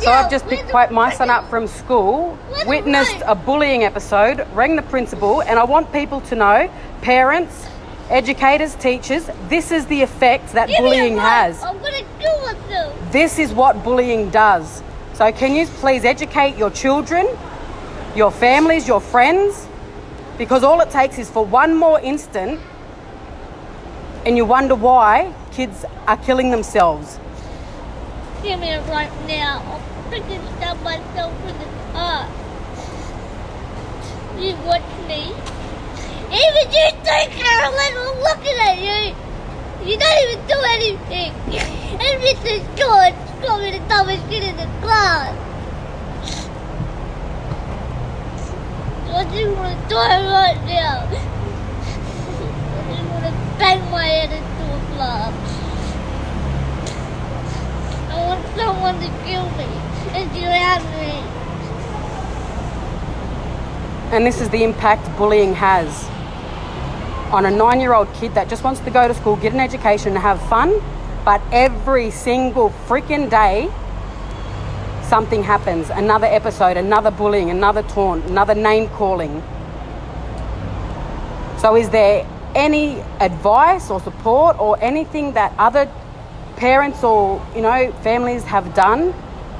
So I've just picked my son up from school, witnessed a bullying episode, rang the principal, and I want people to know, parents, educators, teachers, this is the effect that bullying has. I'm going to kill myself. This is what bullying does. So can you please educate your children, your families, your friends? Because all it takes is for one more instant and you wonder why kids are killing themselves. Give me it right now. I'll freaking stab myself in the heart. You watch me. Even you too, Carolyn, I'm looking at you. You don't even do anything. And Mr. George got me the dumbest kid in the class. I just want to die right now. I just want to bang my head into a glass. I want someone to kill me and drown me. And this is the impact bullying has on a 9-year-old kid that just wants to go to school, get an education and have fun, but every single freaking day something happens, another episode, another bullying, another taunt, another name calling. So is there any advice or support or anything that other parents or, families have done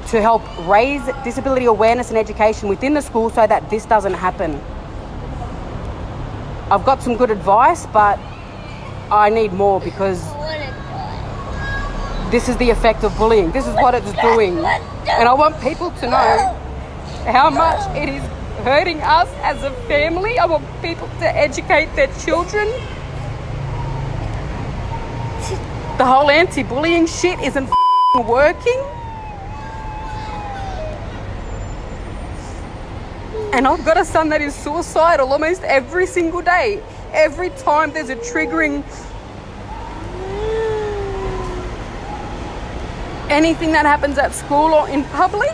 to help raise disability awareness and education within the school so that this doesn't happen? I've got some good advice, but I need more because this is the effect of bullying. This is what it's doing. And I want people to know how much it is hurting us as a family. I want people to educate their children. The whole anti-bullying shit isn't working. And I've got a son that is suicidal almost every single day. Every time there's a triggering anything that happens at school or in public,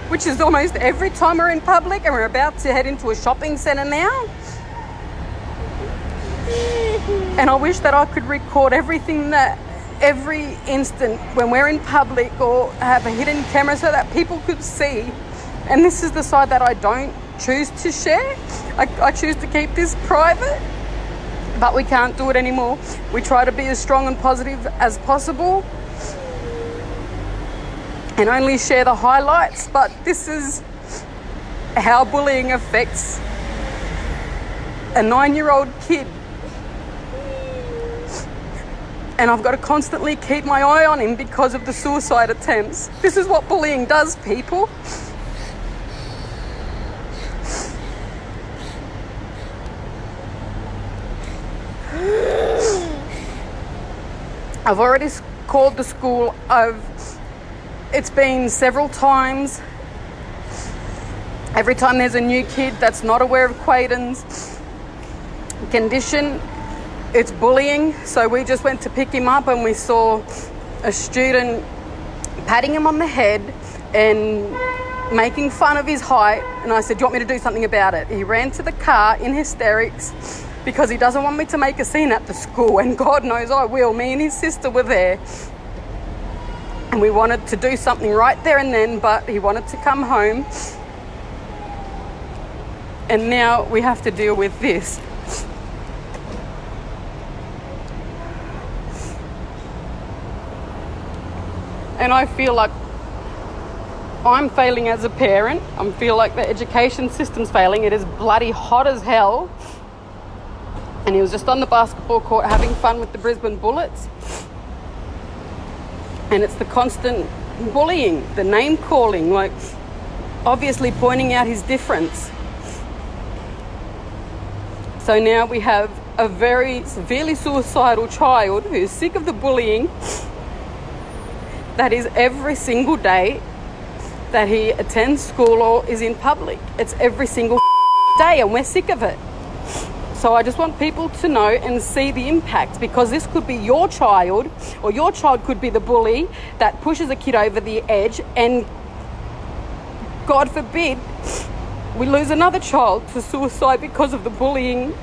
which is almost every time we're in public, and we're about to head into a shopping centre now. And I wish that I could record every instant when we're in public or have a hidden camera so that people could see. And this is the side that I don't choose to share. I choose to keep this private, but we can't do it anymore. We try to be as strong and positive as possible and only share the highlights, but this is how bullying affects a 9-year-old kid. And I've got to constantly keep my eye on him because of the suicide attempts. This is what bullying does, people. I've already called the school. It's been several times. Every time there's a new kid that's not aware of Quaden's condition, it's bullying. So we just went to pick him up and we saw a student patting him on the head and making fun of his height. And I said, "Do you want me to do something about it?" He ran to the car in hysterics because he doesn't want me to make a scene at the school. And God knows I will. Me and his sister were there. And we wanted to do something right there and then, but he wanted to come home. And now we have to deal with this. And I feel like I'm failing as a parent. I feel like the education system's failing. It is bloody hot as hell. And he was just on the basketball court having fun with the Brisbane Bullets. And it's the constant bullying, the name calling, like obviously pointing out his difference. So now we have a very severely suicidal child who's sick of the bullying that is every single day that he attends school or is in public. It's every single day and we're sick of it. So I just want people to know and see the impact, because this could be your child, or your child could be the bully that pushes a kid over the edge, and God forbid we lose another child to suicide because of the bullying.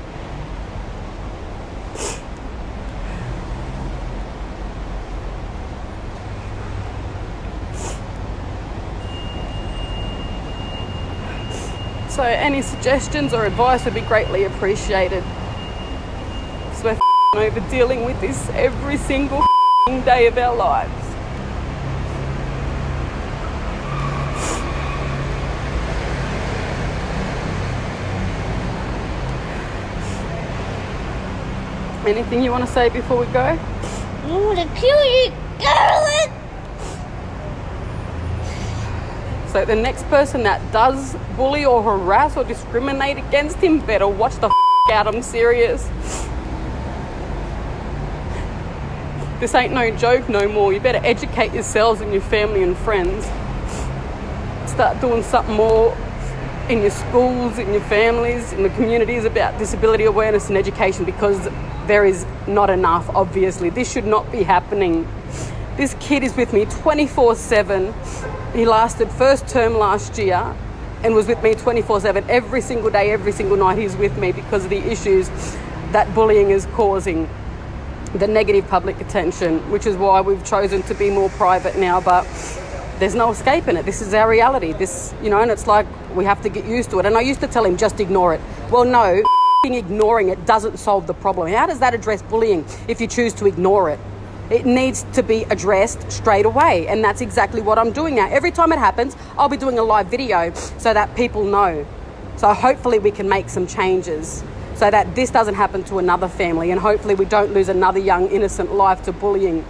So any suggestions or advice would be greatly appreciated. So we're over dealing with this every single day of our lives. Anything you want to say before we go? I want to kill you, Carolyn! So the next person that does bully or harass or discriminate against him better watch the out. I'm serious. This ain't no joke no more. You better educate yourselves and your family and friends. Start doing something more in your schools, in your families, in the communities about disability awareness and education, because there is not enough, obviously. This should not be happening. This kid is with me 24/7. He lasted first term last year and was with me 24/7. Every single day, every single night he's with me because of the issues that bullying is causing, the negative public attention, which is why we've chosen to be more private now, but there's no escaping it. This is our reality. This, and it's like we have to get used to it. And I used to tell him, just ignore it. Well, no, ignoring it doesn't solve the problem. How does that address bullying if you choose to ignore it? It needs to be addressed straight away. And that's exactly what I'm doing now. Every time it happens, I'll be doing a live video so that people know. So hopefully we can make some changes so that this doesn't happen to another family, and hopefully we don't lose another young innocent life to bullying.